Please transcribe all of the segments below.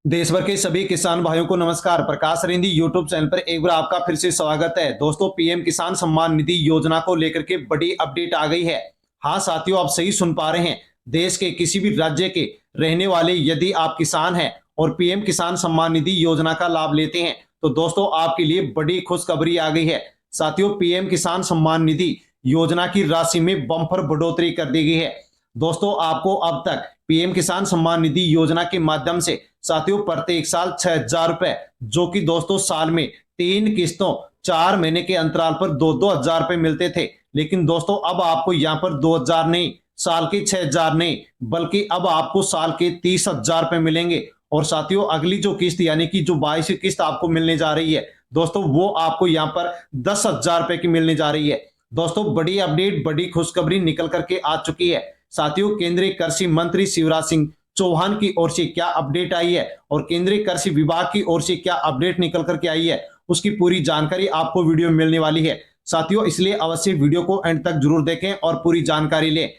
देश भर के सभी किसान भाइयों को नमस्कार। प्रकाश रिंदी यूट्यूब चैनल पर एक बार आपका फिर से स्वागत है। दोस्तों, पीएम किसान सम्मान निधि योजना को लेकर के बड़ी अपडेट आ गई है। हाँ साथियों, आप सही सुन पा रहे हैं। देश के किसी भी राज्य के रहने वाले यदि आप किसान हैं और पीएम किसान सम्मान निधि योजना का लाभ लेते हैं तो दोस्तों आपके लिए बड़ी खुशखबरी आ गई है। साथियों, पीएम किसान सम्मान निधि योजना की राशि में बम्पर बढ़ोतरी कर दी गई है। दोस्तों, आपको अब तक पीएम किसान सम्मान निधि योजना के माध्यम से साथियों प्रत्येक साल 6,000 रुपए, जो कि दोस्तों साल में 3 किस्तों 4 महीने के अंतराल पर 2-2 हजार रुपए मिलते थे। लेकिन दोस्तों अब आपको यहाँ पर 2,000 नहीं, साल के 6,000 नहीं, बल्कि अब आपको साल के 30,000 रुपए मिलेंगे। और साथियों अगली जो किस्त यानी कि जो 22वीं किस्त आपको मिलने जा रही है दोस्तों, वो आपको यहाँ पर 10,000 रुपए की मिलने जा रही है। दोस्तों, बड़ी अपडेट, बड़ी खुशखबरी निकल करके आ चुकी है। साथियों, केंद्रीय कृषि मंत्री शिवराज सिंह चौहान की ओर से क्या अपडेट आई है और केंद्रीय कृषि विभाग की ओर से क्या अपडेट निकल करके आई है, उसकी पूरी जानकारी आपको वीडियो में मिलने वाली है। साथियों, इसलिए अवश्य वीडियो को एंड तक जरूर देखें और पूरी जानकारी लें।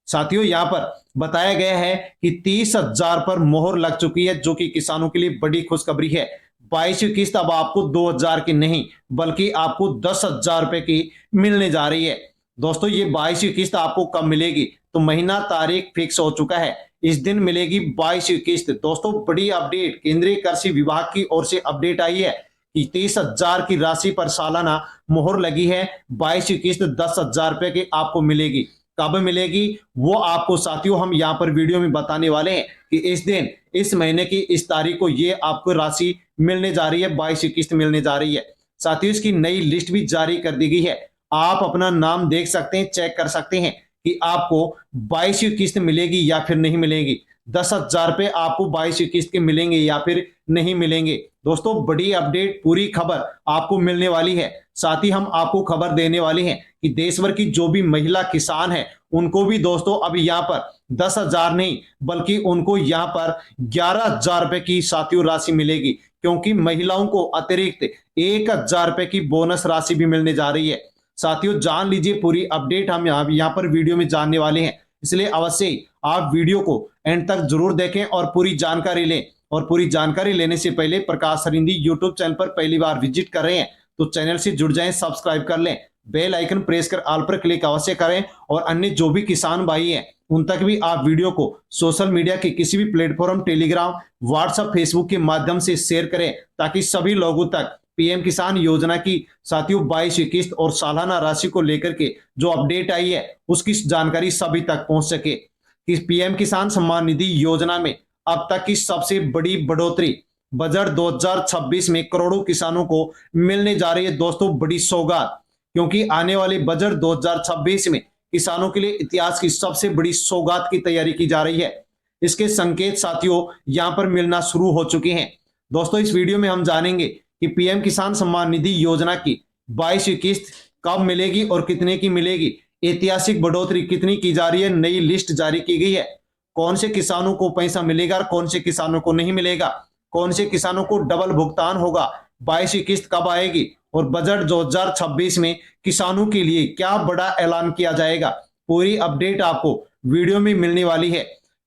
साथियों, यहाँ पर बताया गया है कि 30,000 पर मोहर लग चुकी है, जो कि किसानों के लिए बड़ी खुशखबरी है। 22वीं किस्त अब आपको 2,000 की नहीं, बल्कि आपको 10,000 रुपए की मिलने जा रही है। दोस्तों, ये 22वीं किस्त आपको कब मिलेगी तो महीना तारीख फिक्स हो चुका है। इस दिन मिलेगी 22वीं किस्त। दोस्तों, बड़ी अपडेट केंद्रीय कृषि विभाग की ओर से अपडेट आई है कि 30,000 की राशि पर सालाना मोहर लगी है। 22वीं किस्त 10,000 रुपए की आपको मिलेगी। कब मिलेगी वो आपको साथियों हम यहाँ पर वीडियो में बताने वाले हैं कि इस दिन, इस महीने की इस तारीख को ये आपको राशि मिलने जा रही है, 22वीं किस्त मिलने जा रही है। साथियों, इसकी नई लिस्ट भी जारी कर दी गई है। आप अपना नाम देख सकते हैं, चेक कर सकते हैं कि आपको 22वीं किस्त मिलेगी या फिर नहीं मिलेगी। 10,000 रुपए आपको 22वीं किस्त के मिलेंगे या फिर नहीं मिलेंगे। दोस्तों, बड़ी अपडेट, पूरी खबर आपको मिलने वाली है। साथ ही हम आपको खबर देने वाले हैं कि देश भर की जो भी महिला किसान है उनको भी दोस्तों अब यहाँ पर 10,000 नहीं, बल्कि उनको यहाँ पर 11,000 रुपए की साथियों राशि मिलेगी, क्योंकि महिलाओं को अतिरिक्त 1,000 रुपए की बोनस राशि भी मिलने जा रही है। साथियों, जान लीजिए पूरी अपडेट हम यहाँ पर वीडियो में जानने वाले हैं, इसलिए अवश्य आप वीडियो को एंड तक जरूर देखें और पूरी जानकारी लें। और पूरी जानकारी लेने से पहले प्रकाश रिंदी यूट्यूब चैनल पर पहली बार विजिट कर रहे हैं तो चैनल से जुड़ जाएं, सब्सक्राइब कर लें, बेल आइकन प्रेस कर ऑल पर क्लिक अवश्य करें। और अन्य जो भी किसान भाई हैं उन तक भी आप वीडियो को सोशल मीडिया के किसी भी प्लेटफॉर्म, टेलीग्राम, व्हाट्सएप, फेसबुक के माध्यम से शेयर करें, ताकि सभी लोगों तक पीएम किसान योजना की साथियों 22वीं किस्त और सालाना राशि को लेकर के जो अपडेट आई है उसकी जानकारी सभी तक पहुंच सके। कि पीएम किसान सम्मान निधि योजना में अब तक की सबसे बड़ी बढ़ोतरी बजट 2026 में करोड़ों किसानों को मिलने जा रही है। दोस्तों, बड़ी सौगात, क्योंकि आने वाले बजट 2026 में किसानों के लिए इतिहास की सबसे बड़ी सौगात की तैयारी की जा रही है। इसके संकेत साथियों यहां पर मिलना शुरू हो चुके हैं। दोस्तों, इस वीडियो में हम जानेंगे कि पीएम किसान सम्मान निधि योजना की 22वीं किस्त कब मिलेगी और कितने की मिलेगी, ऐतिहासिक बढ़ोतरी कितनी की जा रही है, नई लिस्ट जारी की गई है, कौन से किसानों को पैसा मिलेगा और कौन से किसानों को नहीं मिलेगा, कौन से किसानों को डबल भुगतान होगा, 22वीं किस्त कब आएगी और बजट 2026 में किसानों के लिए क्या बड़ा ऐलान किया जाएगा, पूरी अपडेट आपको वीडियो में मिलने वाली है।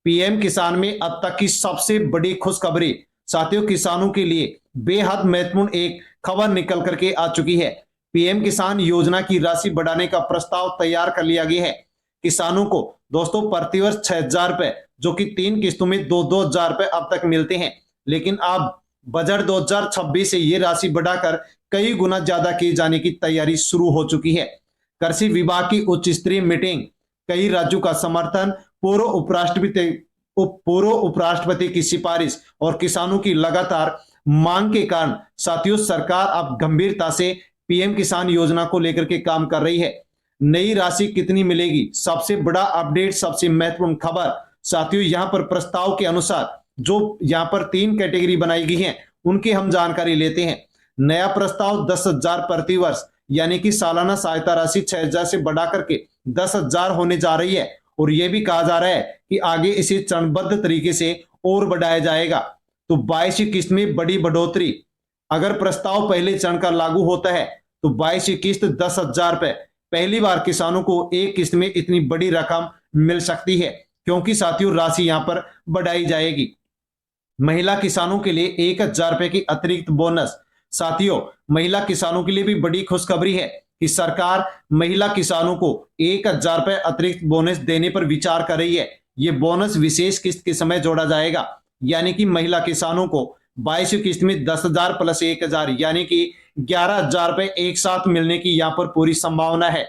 पीएम किसान में अब तक की सबसे बड़ी खुशखबरी साथियों किसानों के लिए बेहद महत्वपूर्ण एक खबर निकल करके आ चुकी है। पीएम किसान योजना की राशि बढ़ाने का प्रस्ताव तैयार कर लिया गया है। किसानों को दोस्तों प्रतिवर्ष 6,000 रुपए, जो कि 3 किस्तों में 2-2 हजार रुपए अब तक मिलते हैं, लेकिन अब बजट 2026 से ये राशि बढ़ाकर कई गुना ज्यादा किए जाने की तैयारी शुरू हो चुकी है। कृषि विभाग की उच्च स्तरीय मीटिंग, कई राज्यों का समर्थन, पूर्व उपराष्ट्रपति की सिफारिश और किसानों की लगातार मांग के कारण साथियों सरकार अब गंभीरता से पीएम किसान योजना को लेकर के काम कर रही है। नई राशि कितनी मिलेगी, सबसे बड़ा अपडेट, सबसे महत्वपूर्ण खबर साथियों यहां पर प्रस्ताव के अनुसार जो यहां पर 3 कैटेगरी बनाई गई है उनकी हम जानकारी लेते हैं। नया प्रस्ताव 10,000 प्रति वर्ष, यानी कि सालाना सहायता राशि 6,000 से बढ़ा करके 10,000 होने जा रही है। और यह भी कहा जा रहा है कि आगे इसे चरणबद्ध तरीके से और बढ़ाया जाएगा। तो 22वीं किस्त में बड़ी बढ़ोतरी, अगर प्रस्ताव पहले चरण का लागू होता है तो 22वीं किस्त 10,000 रुपए, पहली बार किसानों को एक किस्त में इतनी बड़ी रकम मिल सकती है, क्योंकि साथियों राशि यहां पर बढ़ाई जाएगी। महिला किसानों के लिए 1,000 रुपए की अतिरिक्त बोनस। साथियों, महिला किसानों के लिए भी बड़ी खुशखबरी है कि सरकार महिला किसानों को 1,000 रुपए अतिरिक्त बोनस देने पर विचार कर रही है। ये बोनस विशेष किस्त के समय जोड़ा जाएगा, यानी कि महिला किसानों को 22वीं किस्त में 10,000 प्लस 1,000 यानी कि 11,000 रुपए एक साथ मिलने की यहाँ पर पूरी संभावना है।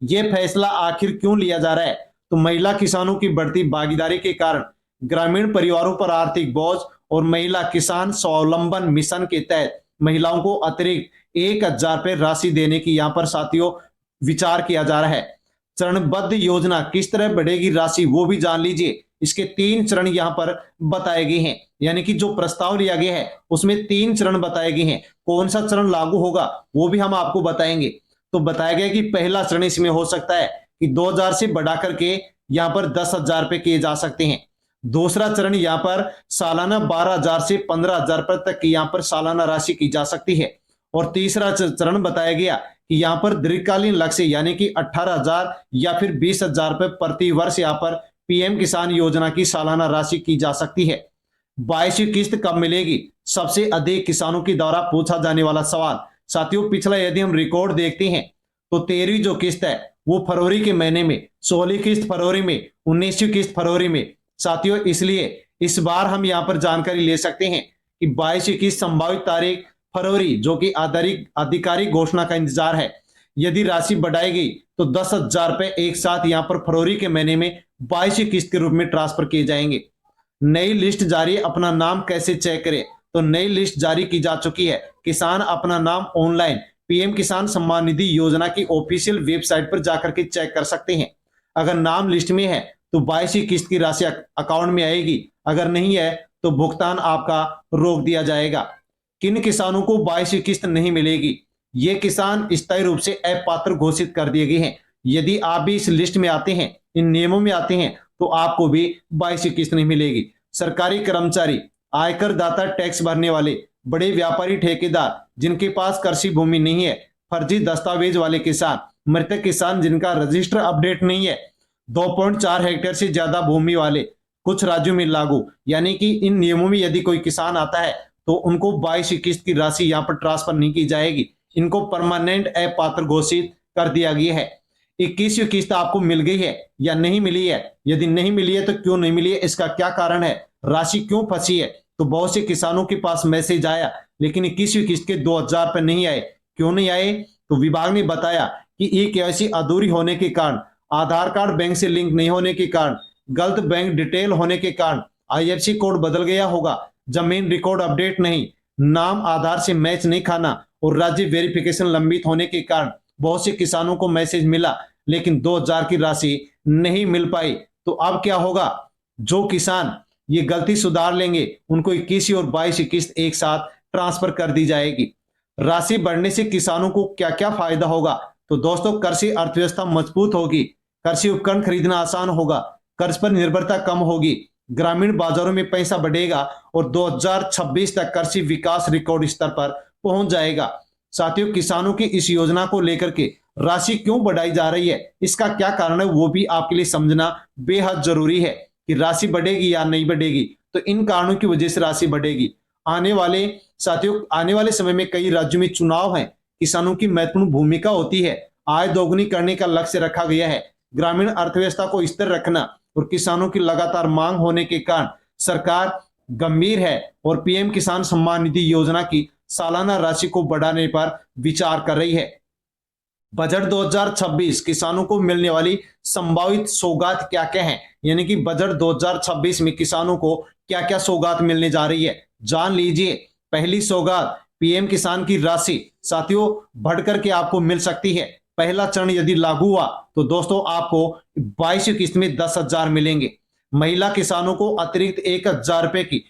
ये फैसला आखिर क्यों लिया जा रहा है? तो महिला किसानों की बढ़ती भागीदारी के कारण ग्रामीण परिवारों पर आर्थिक बोझ और महिला किसान स्वावलंबन मिशन के तहत महिलाओं को अतिरिक्त 1,000 रुपए राशि देने की यहाँ पर साथियों विचार किया जा रहा है। चरणबद्ध योजना किस तरह बढ़ेगी राशि वो भी जान लीजिए। इसके 3 चरण यहाँ पर बताए गए हैं, यानी कि जो प्रस्ताव लिया गया है उसमें 3 चरण बताए गए हैं। कौन सा चरण लागू होगा वो भी हम आपको बताएंगे। तो बताया गया कि पहला चरण इसमें हो सकता है कि 2,000 से बढ़ा करके यहाँ पर 10,000 रुपए किए जा सकते हैं। दूसरा चरण यहाँ पर सालाना 12,000 से 15,000 रुपए तक की यहाँ पर सालाना राशि की जा सकती है। और तीसरा चरण बताया गया कि यहाँ पर दीर्घकालीन लक्ष्य यानी कि 18,000 या फिर 20,000 रुपए प्रति वर्ष यहाँ पर पीएम किसान योजना की सालाना राशि की जा सकती है। 22वीं किस्त कब मिलेगी? सबसे अधिक किसानों के द्वारा पूछा जाने वाला सवाल। साथियों, पिछला यदि हम रिकॉर्ड देखते हैं तो 13वीं जो किस्त है वो फरवरी के महीने में, 16वीं किस्त फरवरी में, 19वीं किस्त फरवरी में। साथियों, इसलिए इस बार हम यहाँ पर जानकारी ले सकते हैं कि 22वीं किस्त संभावित तारीख फरवरी, जो कि आधिकारिक घोषणा का इंतजार है। यदि राशि बढ़ाई गई तो 10,000 रुपए एक साथ यहाँ पर फरवरी के महीने में 22वीं किस्त के रूप में ट्रांसफर किए जाएंगे। नई लिस्ट जारी, अपना नाम कैसे चेक करें? तो नई लिस्ट जारी की जा चुकी है। किसान अपना नाम ऑनलाइन पीएम किसान सम्मान निधि योजना की ऑफिशियल वेबसाइट पर जाकर के चेक कर सकते हैं। अगर नाम लिस्ट में है तो 22वीं किस्त की राशि अकाउंट में आएगी, अगर नहीं है तो भुगतान आपका रोक दिया जाएगा। किन किसानों को 22वीं किस्त नहीं मिलेगी? ये किसान स्थायी रूप से अपात्र घोषित कर दिए गए हैं। यदि आप भी इस लिस्ट में आते हैं, इन नियमों में आते हैं, तो आपको भी 22वीं किस्त नहीं मिलेगी। सरकारी कर्मचारी, आयकर दाता, टैक्स भरने वाले, बड़े व्यापारी, ठेकेदार जिनके पास कृषि भूमि नहीं है, फर्जी दस्तावेज वाले किसान, मृतक किसान जिनका रजिस्टर अपडेट नहीं है, 2.4 हेक्टेयर से ज्यादा भूमि वाले, कुछ राज्यों में लागू, यानी कि इन नियमों में यदि कोई किसान आता है तो उनको 22वीं किस्त की राशि यहाँ पर ट्रांसफर नहीं की जाएगी। इनको परमानेंट अपात्र घोषित कर दिया गया है। 21वीं किस्त आपको मिल गई है या नहीं मिली है? यदि नहीं मिली है तो क्यों नहीं मिली है, इसका क्या कारण है, राशि क्यों फंसी है? तो बहुत से किसानों के पास मैसेज आया लेकिन 21वीं किस्त के 2,000 रुपए नहीं आए। क्यों नहीं आए? तो विभाग ने बताया कि ई-केवाईसी अधूरी होने के कारण, आधार कार्ड बैंक से लिंक नहीं होने के कारण, गलत बैंक डिटेल होने के कारण, आईएफएससी कोड बदल गया होगा, जमीन रिकॉर्ड अपडेट नहीं, नाम आधार से मैच नहीं खाना और राज्य वेरिफिकेशन लंबित होने के कारण बहुत से किसानों को मैसेज मिला लेकिन 2,000 की राशि नहीं मिल पाई। तो अब क्या होगा? जो किसान ये गलती सुधार लेंगे उनको 21वीं और 22वीं किस्त एक साथ ट्रांसफर कर दी जाएगी। राशि बढ़ने से किसानों को क्या क्या फायदा होगा? तो दोस्तों, कृषि अर्थव्यवस्था मजबूत होगी, कृषि उपकरण खरीदना आसान होगा, कर्ज पर निर्भरता कम होगी, ग्रामीण बाजारों में पैसा बढ़ेगा और 2026 तक कृषि विकास रिकॉर्ड स्तर पर पहुंच जाएगा। साथियों, किसानों की इस योजना को लेकर के राशि क्यों बढ़ाई जा रही है, इसका क्या कारण है, वो भी आपके लिए समझना बेहद जरूरी है कि राशि बढ़ेगी या नहीं बढ़ेगी। तो इन कारणों की वजह से राशि बढ़ेगी। आने वाले समय में कई राज्यों में चुनाव है, किसानों की महत्वपूर्ण भूमिका होती है। आय दोगुनी करने का लक्ष्य रखा गया है। ग्रामीण अर्थव्यवस्था को स्थिर रखना और किसानों की लगातार मांग होने के कारण सरकार गंभीर है और पीएम किसान सम्मान निधि योजना की सालाना राशि को बढ़ाने पर विचार कर रही है। बजट 2026 किसानों को मिलने वाली संभावित सौगात क्या क्या है, यानी कि बजट 2026 में किसानों को क्या क्या सौगात मिलने जा रही है, जान लीजिए। पहली सौगात पीएम किसान की राशि साथियों बढ़कर के आपको मिल सकती है। पहला चरण यदि लागू हुआ तो दोस्तों आपको 22वीं किस्त में 10,000 मिलेंगे। महिला किसानों को अतिरिक्त 1,000 रुपए की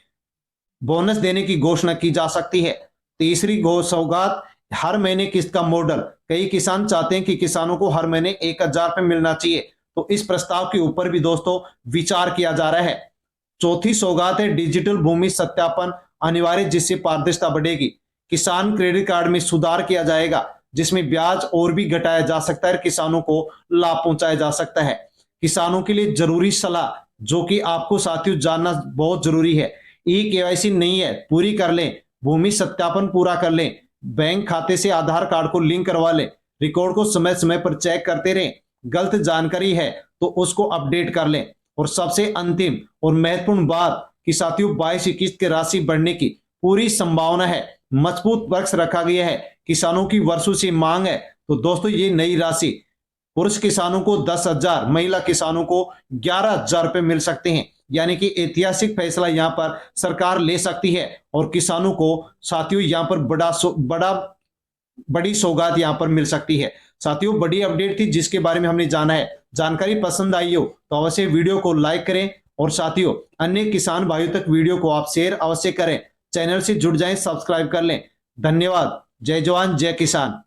बोनस देने की घोषणा की जा सकती है। तीसरी सौगात हर महीने किस्त का मॉडल। कई किसान चाहते हैं कि किसानों को हर महीने 1,000 रुपए मिलना चाहिए, तो इस प्रस्ताव के ऊपर भी दोस्तों विचार किया जा रहा है। चौथी सौगात है डिजिटल भूमि सत्यापन अनिवार्य, जिससे पारदर्शिता बढ़ेगी। किसान क्रेडिट कार्ड में सुधार किया जाएगा जिसमें ब्याज और भी घटाया जा सकता है, किसानों को लाभ पहुंचाया जा सकता है। किसानों के लिए जरूरी सलाह जो कि आपको साथियों जानना बहुत जरूरी है, केवाईसी नहीं है, पूरी कर लें। भूमि सत्यापन पूरा कर लें। बैंक खाते से आधार कार्ड को लिंक करवा लें। रिकॉर्ड को समय समय पर चेक करते रहें। गलत जानकारी है तो उसको अपडेट कर लें। और सबसे अंतिम और महत्वपूर्ण बात कि साथियों 22 किस्त की राशि बढ़ने की पूरी संभावना है। मजबूत वर्ष रखा गया है। किसानों की वर्षों से मांग है। तो दोस्तों ये नई राशि पुरुष किसानों को 10,000, महिला किसानों को 11,000 रुपए मिल सकते हैं। यानी कि ऐतिहासिक फैसला यहां पर सरकार ले सकती है और किसानों को साथियों यहां पर बड़ी सौगात यहां पर मिल सकती है। साथियों बड़ी अपडेट थी जिसके बारे में हमने जाना है। जानकारी पसंद आई हो तो अवश्य वीडियो को लाइक करें और साथियों अन्य किसान भाइयों तक वीडियो को आप शेयर अवश्य करें। चैनल से जुड़ जाएं, सब्सक्राइब कर लें। धन्यवाद। जय जवान जय किसान।